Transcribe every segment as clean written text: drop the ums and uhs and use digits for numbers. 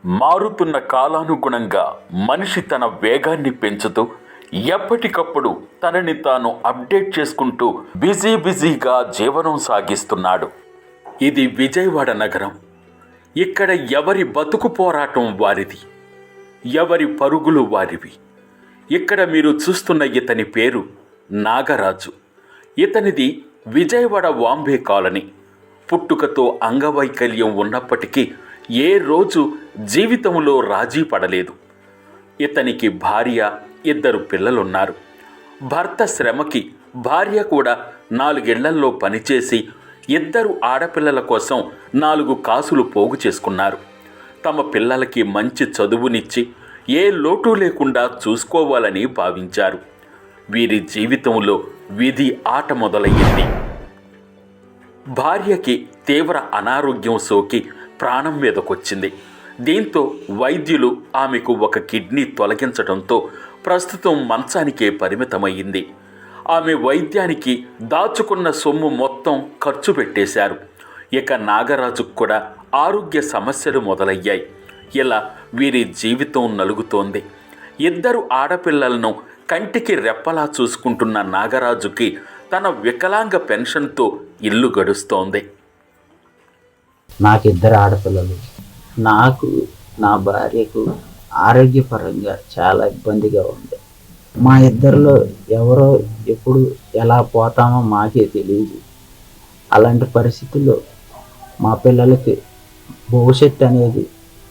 మారుతున్న కాలానుగుణంగా మనిషి తన వేగాన్ని పెంచుతూ ఎప్పటికప్పుడు తనని తాను అప్డేట్ చేసుకుంటూ బిజీగా జీవనం సాగిస్తున్నాడు. ఇది విజయవాడ నగరం. ఇక్కడ ఎవరి బతుకు పోరాటం వారిది, ఎవరి పరుగులు వారివి. ఇక్కడ మీరు చూస్తున్న ఇతని పేరు నాగరాజు. ఇతనిది విజయవాడ వాంబే కాలనీ. పుట్టుకతో అంగవైకల్యం ఉన్నప్పటికీ ఏ రోజు జీవితంలో రాజీ పడలేదు. ఇతనికి భార్య, 2 పిల్లలున్నారు. భర్త శ్రమకి భార్య కూడా 4 ఇళ్లల్లో పనిచేసి 2 ఆడపిల్లల కోసం 4 కాసులు పోగు చేసుకున్నారు. తమ పిల్లలకి మంచి చదువునిచ్చి ఏ లోటు లేకుండా చూసుకోవాలని భావించారు. వీరి జీవితంలో విధి ఆట మొదలయ్యింది. భార్యకి తీవ్ర అనారోగ్యం సోకి ప్రాణం మీదకొచ్చింది. దీంతో వైద్యులు ఆమెకు 1 కిడ్నీ తొలగించడంతో ప్రస్తుతం మంచానికే పరిమితమయ్యింది. ఆమె వైద్యానికి దాచుకున్న సొమ్ము మొత్తం ఖర్చు పెట్టేశారు. ఇక నాగరాజుకు కూడా ఆరోగ్య సమస్యలు మొదలయ్యాయి. ఇలా వీరి జీవితం నలుగుతోంది. 2 ఆడపిల్లలను కంటికి రెప్పలా చూసుకుంటున్న నాగరాజుకి తన వికలాంగ పెన్షన్తో ఇల్లు గడుస్తోంది. నాకు 2 ఆడపిల్లలు. నాకు, నా భార్యకు ఆరోగ్యపరంగా చాలా ఇబ్బందిగా ఉంది. మా ఇద్దరిలో ఎవరో ఎప్పుడు ఎలా పోతామో మాకే తెలియదు. అలాంటి పరిస్థితుల్లో మా పిల్లలకి భవిష్యత్తు అనేది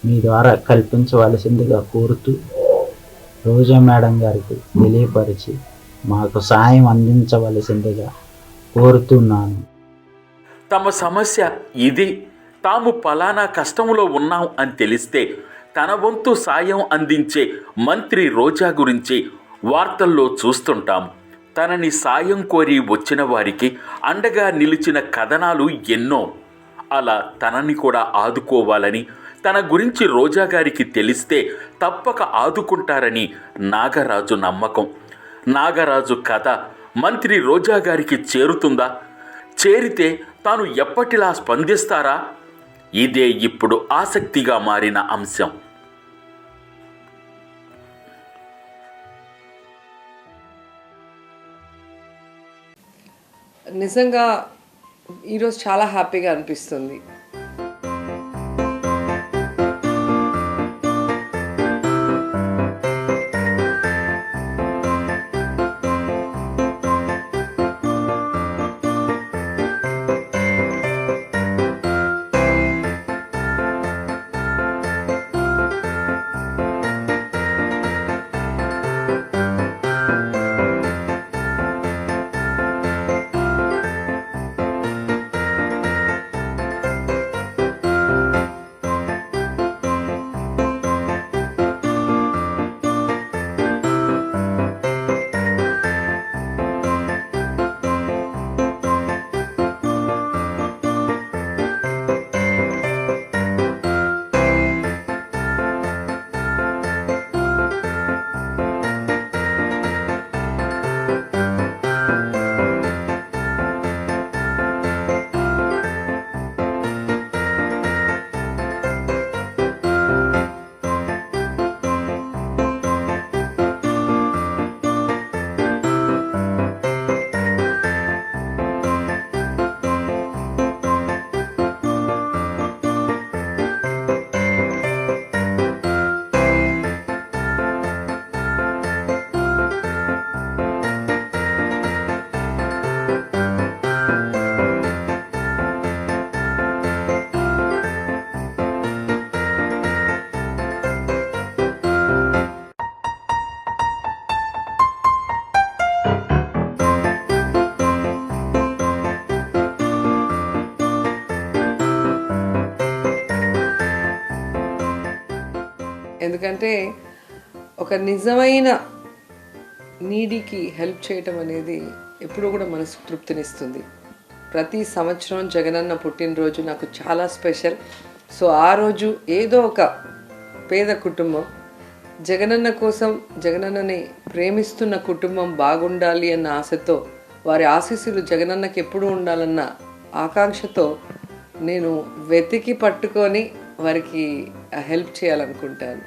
మీ ద్వారా కల్పించవలసిందిగా కోరుతూ రోజా మేడం గారికి తెలియపరిచి మాకు సాయం అందించవలసిందిగా కోరుతున్నాను. తమ సమస్య ఇది, తాము పలానా కష్టంలో ఉన్నాం అని తెలిస్తే తన వంతు సాయం అందించే మంత్రి రోజా గురించి వార్తల్లో చూస్తుంటాం. తనని సాయం కోరి వచ్చిన వారికి అండగా నిలిచిన కథనాలు ఎన్నో. అలా తనని కూడా ఆదుకోవాలని, తన గురించి రోజా గారికి తెలిస్తే తప్పక ఆదుకుంటారని నాగరాజు నమ్మకం. నాగరాజు కథ మంత్రి రోజా గారికి చేరుతుందా? చేరితే తాను ఎప్పటిలా స్పందిస్తారా? ఇదే ఇప్పుడు ఆసక్తిగా మారిన అంశం. నిజంగా ఈరోజు చాలా హ్యాపీగా అనిపిస్తుంది. ఎందుకంటే ఒక నిజమైన నీడీకి హెల్ప్ చేయటం అనేది ఎప్పుడూ కూడా మనసుకు తృప్తినిస్తుంది. ప్రతి సంవత్సరం జగనన్న పుట్టినరోజు నాకు చాలా స్పెషల్. సో ఆ రోజు ఏదో ఒక పేద కుటుంబం జగనన్న కోసం, జగనన్నని ప్రేమిస్తున్న కుటుంబం బాగుండాలి అన్న ఆశతో, వారి ఆశీస్సులు జగనన్నకి ఎప్పుడూ ఉండాలన్న ఆకాంక్షతో నేను వెతికి పట్టుకొని వారికి హెల్ప్ చేయాలనుకుంటాను.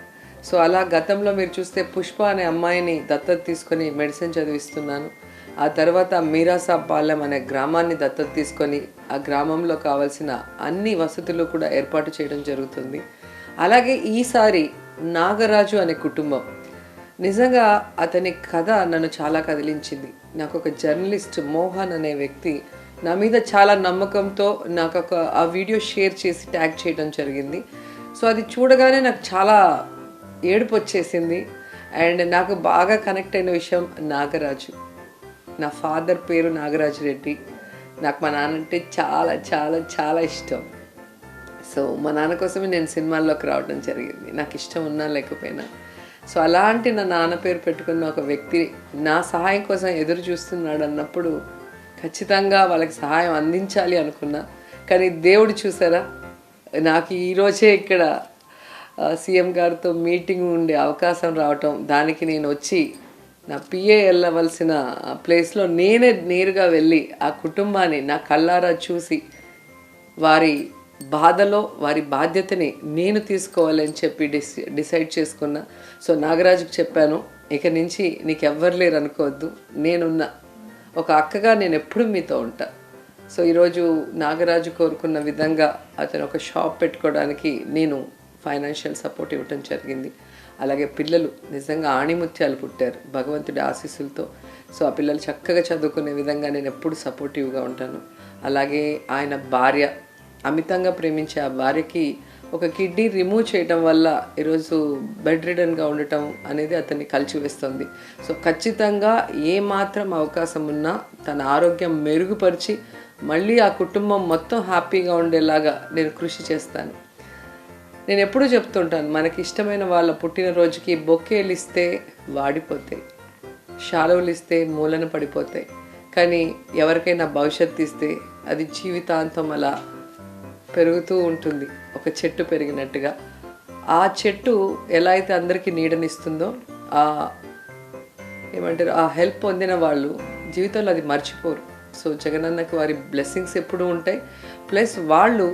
సో అలా గతంలో మీరు చూస్తే పుష్ప అనే అమ్మాయిని దత్తత తీసుకొని మెడిసిన్ చదివిస్తున్నాను. ఆ తర్వాత మీరాసాబ్ పాలెం అనే గ్రామాన్ని దత్తత తీసుకొని ఆ గ్రామంలో కావాల్సిన అన్ని వసతులు కూడా ఏర్పాటు చేయడం జరుగుతుంది. అలాగే ఈసారి నాగరాజు అనే కుటుంబం, నిజంగా అతని కథ నన్ను చాలా కదిలించింది. నాకు ఒక జర్నలిస్ట్ మోహన్ అనే వ్యక్తి నా మీద చాలా నమ్మకంతో నాకు ఆ వీడియో షేర్ చేసి ట్యాగ్ చేయడం జరిగింది. సో అది చూడగానే నాకు చాలా ఏడుపు వచ్చేసింది. అండ్ నాకు బాగా కనెక్ట్ అయిన విషయం నాగరాజు. నా ఫాదర్ పేరు నాగరాజు రెడ్డి. నాకు మా నాన్న అంటే చాలా చాలా చాలా ఇష్టం. సో మా నాన్న కోసమే నేను సినిమాల్లోకి రావడం జరిగింది, నాకు ఇష్టం ఉన్నా లేకపోయినా. సో అలాంటి నా నాన్న పేరు పెట్టుకున్న ఒక వ్యక్తి నా సహాయం కోసం ఎదురు చూస్తున్నాడు అన్నప్పుడు ఖచ్చితంగా వాళ్ళకి సహాయం అందించాలి అనుకున్నా. కానీ దేవుడు చూసారా, నాకు ఈరోజే ఇక్కడ సీఎం గారితో మీటింగ్ ఉండే అవకాశం రావటం, దానికి నేను వచ్చి నా పిఏ వెళ్ళవలసిన ప్లేస్లో నేనే నేరుగా వెళ్ళి ఆ కుటుంబాన్ని నా కళ్ళారా చూసి వారి బాధలో వారి బాధ్యతని నేను తీసుకోవాలని చెప్పి డిసైడ్ చేసుకున్నా. సో నాగరాజుకి చెప్పాను, ఇక నుంచి నీకు ఎవ్వరు లేరు అనుకోవద్దు, నేనున్నా, ఒక అక్కగా నేను ఎప్పుడు మీతో ఉంటా. సో ఈరోజు నాగరాజు కోరుకున్న విధంగా అతను ఒక షాప్ పెట్టుకోవడానికి నేను ఫైనాన్షియల్ సపోర్ట్ ఇవ్వటం జరిగింది. అలాగే పిల్లలు నిజంగా ఆణిముత్యాలు పుట్టారు భగవంతుడి ఆశీస్సులతో. సో ఆ పిల్లలు చక్కగా చదువుకునే విధంగా నేను ఎప్పుడు సపోర్టివ్గా ఉంటాను. అలాగే ఆయన భార్య, అమితంగా ప్రేమించే ఆ భార్యకి ఒక కిడ్నీ రిమూవ్ చేయడం వల్ల ఈరోజు బెడ్ రిడన్గా ఉండటం అనేది అతన్ని కలిచివేస్తుంది. సో ఖచ్చితంగా ఏమాత్రం అవకాశం ఉన్నా తన ఆరోగ్యం మెరుగుపరిచి మళ్ళీ ఆ కుటుంబం మొత్తం హ్యాపీగా ఉండేలాగా నేను కృషి చేస్తాను. నేను ఎప్పుడూ చెప్తుంటాను, మనకి ఇష్టమైన వాళ్ళ పుట్టినరోజుకి బొకేలు ఇస్తే వాడిపోతాయి, శాలువలు ఇస్తే మూలన పడిపోతాయి, కానీ ఎవరికైనా భవిష్యత్తు ఇస్తే అది జీవితాంతం అలా పెరుగుతూ ఉంటుంది, ఒక చెట్టు పెరిగినట్టుగా. ఆ చెట్టు ఎలా అయితే అందరికీ నీడనిస్తుందో, ఏమంటారు, ఆ హెల్ప్ పొందిన వాళ్ళు జీవితంలో అది మర్చిపోరు. సో జగనన్నకి వారి బ్లెస్సింగ్స్ ఎప్పుడూ ఉంటాయి. ప్లస్ వాళ్ళు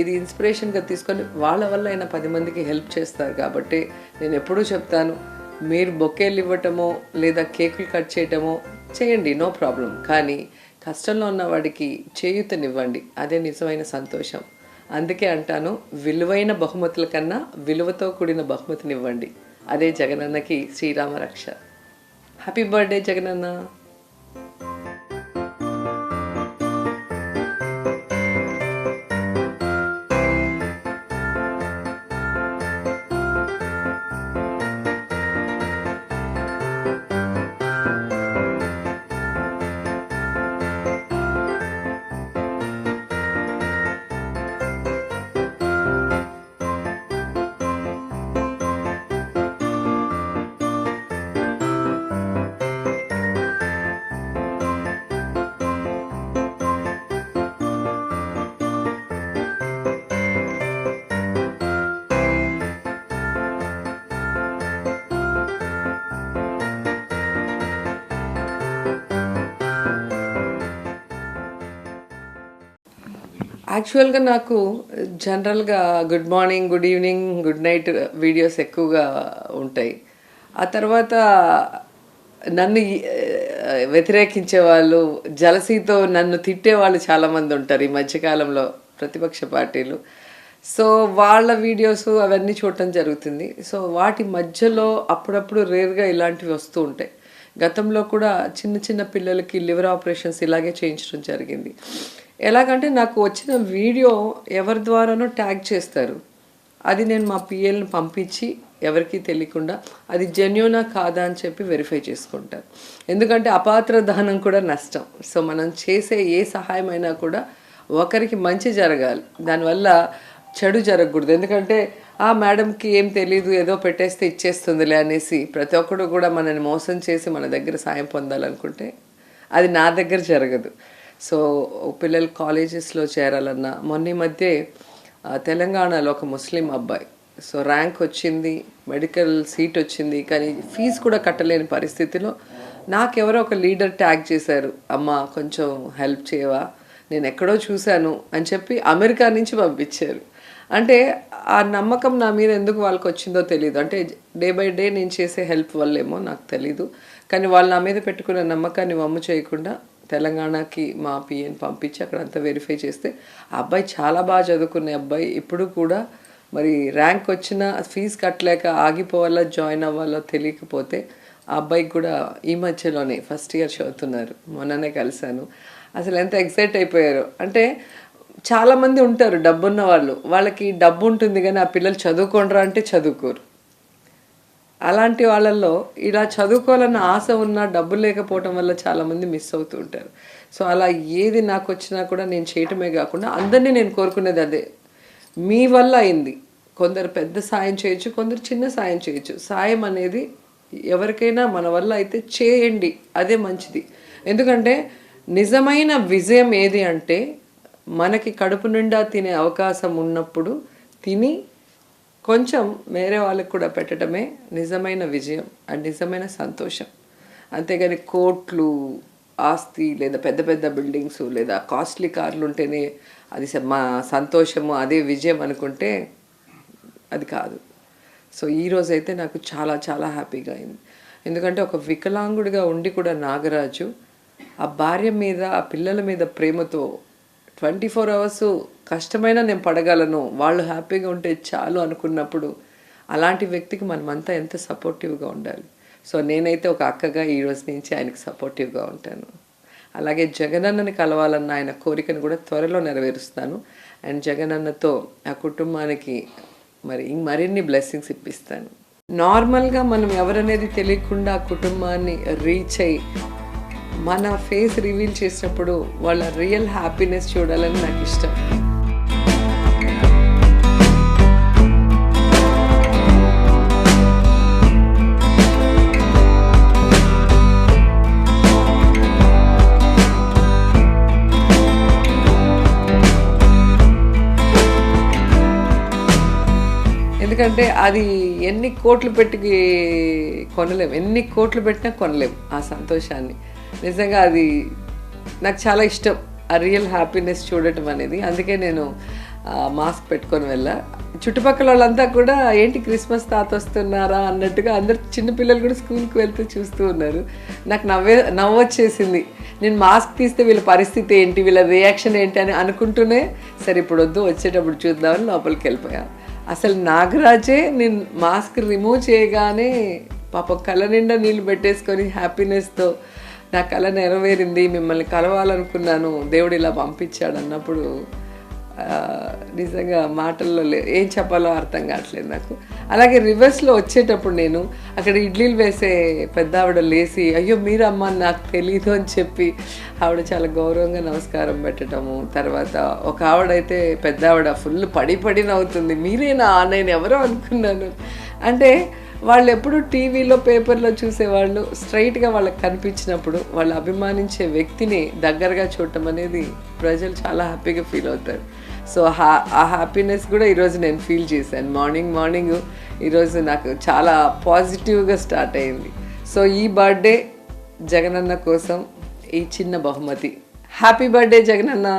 ఇది ఇన్స్పిరేషన్గా తీసుకొని వాళ్ళ వల్ల అయినా 10 మందికి హెల్ప్ చేస్తారు. కాబట్టి నేను ఎప్పుడూ చెప్తాను, మీరు బొకేలు ఇవ్వటమో లేదా కేకులు కట్ చేయటమో చేయండి, నో ప్రాబ్లం, కానీ కష్టంలో ఉన్న వాడికి చేయూతనివ్వండి, అదే నిజమైన సంతోషం. అందుకే అంటాను, విలువైన బహుమతుల కన్నా విలువతో కూడిన బహుమతినివ్వండి, అదే జగనన్నకి శ్రీరామ రక్ష. Happy birthday Jagananna. యాక్చువల్గా నాకు జనరల్గా good morning, good evening, good night videos ఎక్కువగా ఉంటాయి. ఆ తర్వాత నన్ను వ్యతిరేకించే వాళ్ళు, జలసీతో నన్ను తిట్టే వాళ్ళు చాలామంది ఉంటారు ఈ మధ్యకాలంలో, ప్రతిపక్ష పార్టీలు. సో వాళ్ళ వీడియోస్ అవన్నీ చూడటం జరుగుతుంది. సో వాటి మధ్యలో అప్పుడప్పుడు రేర్గా ఇలాంటివి వస్తూ ఉంటాయి. గతంలో కూడా చిన్న చిన్న పిల్లలకి లివర్ ఆపరేషన్స్ ఇలాగే చేయించడం జరిగింది. ఎలాగంటే నాకు వచ్చిన వీడియో ఎవరి ద్వారానో ట్యాగ్ చేస్తారు, అది నేను మా పిఎల్ని పంపించి ఎవరికీ తెలియకుండా అది జెన్యూనా కాదా అని చెప్పి వెరిఫై చేసుకుంటాను. ఎందుకంటే అపాత్ర దానం కూడా నష్టం. సో మనం చేసే ఏ సహాయం అయినా కూడా ఒకరికి మంచి జరగాలి, దానివల్ల చెడు జరగకూడదు. ఎందుకంటే ఆ మేడంకి ఏం తెలీదు, ఏదో పెట్టేస్తే ఇచ్చేస్తుందిలే అనేసి ప్రతి ఒక్కడు కూడా మనల్ని మోసం చేసి మన దగ్గర సాయం పొందాలనుకుంటే అది నా దగ్గర జరగదు. సో పిల్లలు కాలేజెస్లో చేరాలన్నా, మొన్న మధ్య తెలంగాణలో ఒక ముస్లిం అబ్బాయి, సో ర్యాంక్ వచ్చింది, మెడికల్ సీట్ వచ్చింది, కానీ ఫీజు కూడా కట్టలేని పరిస్థితిలో నాకెవరో ఒక లీడర్ ట్యాగ్ చేశారు, అమ్మ కొంచెం హెల్ప్ చేయవా, నేను ఎక్కడో చూశాను అని చెప్పి అమెరికా నుంచి పంపించారు. అంటే ఆ నమ్మకం నా మీద ఎందుకు వాళ్ళకి వచ్చిందో తెలియదు. అంటే డే బై డే నేను చేసే హెల్ప్ వల్లేమో నాకు తెలీదు. కానీ వాళ్ళు నా మీద పెట్టుకున్న నమ్మకాన్ని వమ్ము చేయకుండా తెలంగాణకి మా పిఎన్ పంపించి అక్కడ అంతా వెరిఫై చేస్తే ఆ అబ్బాయి చాలా బాగా చదువుకునే అబ్బాయి. ఇప్పుడు కూడా మరి ర్యాంక్ వచ్చినా ఫీజు కట్టలేక ఆగిపోవాలో జాయిన్ అవ్వాలో తెలియకపోతే ఆ అబ్బాయికి కూడా ఈ మధ్యలోనే ఫస్ట్ ఇయర్ చదువుతున్నారు. మొన్ననే కలిశాను. అసలు ఎంత ఎక్సైట్ అయిపోయారు అంటే, చాలామంది ఉంటారు డబ్బున్న వాళ్ళు, వాళ్ళకి డబ్బు ఉంటుంది కానీ ఆ పిల్లలు చదువుకోండ్రా అంటే చదువుకోరు. అలాంటి వాళ్ళల్లో ఇలా చదువుకోవాలన్న ఆశ ఉన్నా డబ్బు లేకపోవటం వల్ల చాలామంది మిస్ అవుతూ ఉంటారు. సో అలా ఏది నాకు వచ్చినా కూడా నేను చేయటమే కాకుండా అందరినీ నేను కోరుకునేది అదే, మీ వల్ల అయింది. కొందరు పెద్ద సాయం చేయొచ్చు, కొందరు చిన్న సాయం చేయొచ్చు. సాయం అనేది ఎవరికైనా మన వల్ల అయితే చేయండి, అదే మంచిది. ఎందుకంటే నిజమైన విజయం ఏది అంటే, మనకి కడుపు నిండా తినే అవకాశం ఉన్నప్పుడు తిని కొంచెం వేరే వాళ్ళకి కూడా పెట్టడమే నిజమైన విజయం అండ్ నిజమైన సంతోషం. అంతేగాని కోట్లు ఆస్తి లేదా పెద్ద పెద్ద బిల్డింగ్స్ లేదా కాస్ట్లీ కార్లు ఉంటేనే అది మా సంతోషము, అదే విజయం అనుకుంటే అది కాదు. సో ఈరోజైతే నాకు చాలా చాలా హ్యాపీగా అయింది. ఎందుకంటే ఒక వికలాంగుడిగా ఉండి కూడా నాగరాజు ఆ భార్య మీద ఆ పిల్లల మీద ప్రేమతో 24 hours కష్టమైనా నేను పడగలను, వాళ్ళు హ్యాపీగా ఉంటే చాలు అనుకున్నప్పుడు అలాంటి వ్యక్తికి మనమంతా ఎంత సపోర్టివ్గా ఉండాలి. సో నేనైతే ఒక అక్కగా ఈ రోజు నుంచి ఆయనకు సపోర్టివ్గా ఉంటాను. అలాగే జగనన్నని కలవాలన్న ఆయన కోరికను కూడా త్వరలో నెరవేరుస్తాను. అండ్ జగనన్నతో ఆ కుటుంబానికి మరిన్ని బ్లెస్సింగ్స్ ఇప్పిస్తాను. నార్మల్గా మనం ఎవరనేది తెలియకుండా ఆ కుటుంబాన్ని రీచ్ అయ్యి మన ఫేస్ రివీల్ చేసినప్పుడు వాళ్ళ రియల్ హ్యాపీనెస్ చూడాలని నాకు ఇష్టం. ఎందుకంటే అది ఎన్ని కోట్లు పెట్టి కొనలేము, ఎన్ని కోట్లు పెట్టినా కొనలేము ఆ సంతోషాన్ని. నిజంగా అది నాకు చాలా ఇష్టం, ఆ రియల్ హ్యాపీనెస్ చూడటం అనేది. అందుకే నేను మాస్క్ పెట్టుకొని వెళ్ళా. చుట్టుపక్కల వాళ్ళంతా కూడా ఏంటి క్రిస్మస్ తాత వస్తున్నారా అన్నట్టుగా అందరు చిన్నపిల్లలు కూడా స్కూల్కి వెళ్తూ చూస్తూ ఉన్నారు. నాకు నవ్వొచ్చేసింది. నేను మాస్క్ తీస్తే వీళ్ళ పరిస్థితి ఏంటి, వీళ్ళ రియాక్షన్ ఏంటి అని అనుకుంటూనే సరే ఇప్పుడు వద్దు, వచ్చేటప్పుడు చూద్దామని లోపలికి వెళ్ళిపోయాను. అసలు నాగరాజే నేను మాస్క్ రిమూవ్ చేయగానే పాపం కళ్ళ నిండా నీళ్ళు పెట్టేసుకొని హ్యాపీనెస్తో నా కళ నెరవేరింది, మిమ్మల్ని కలవాలనుకున్నాను, దేవుడు ఇలా పంపించాడు అన్నప్పుడు నిజంగా మాటల్లో ఏం చెప్పాలో అర్థం కావట్లేదు నాకు. అలాగే రివర్స్లో వచ్చేటప్పుడు నేను అక్కడ ఇడ్లీలు వేసే పెద్ద ఆవిడ లేచి అయ్యో మీరమ్మ నాకు తెలీదు అని చెప్పి ఆవిడ చాలా గౌరవంగా నమస్కారం పెట్టడము. తర్వాత ఒక ఆవిడైతే పెద్ద ఆవిడ ఫుల్ పడి నవ్వుతుంది, మీరేనా నేను ఎవరో అనుకున్నాను. అంటే వాళ్ళు ఎప్పుడు టీవీలో పేపర్లో చూసేవాళ్ళు స్ట్రైట్గా వాళ్ళకి కనిపించినప్పుడు వాళ్ళు అభిమానించే వ్యక్తిని దగ్గరగా చూడటం అనేది ప్రజలు చాలా హ్యాపీగా ఫీల్ అవుతారు. సో ఆ హ్యాపీనెస్ కూడా ఈరోజు నేను ఫీల్ చేశాను. మార్నింగ్ ఈరోజు నాకు చాలా పాజిటివ్గా స్టార్ట్ అయింది. సో ఈ బర్త్డే జగనన్న కోసం ఈ చిన్న బహుమతి. Happy birthday Jagananna.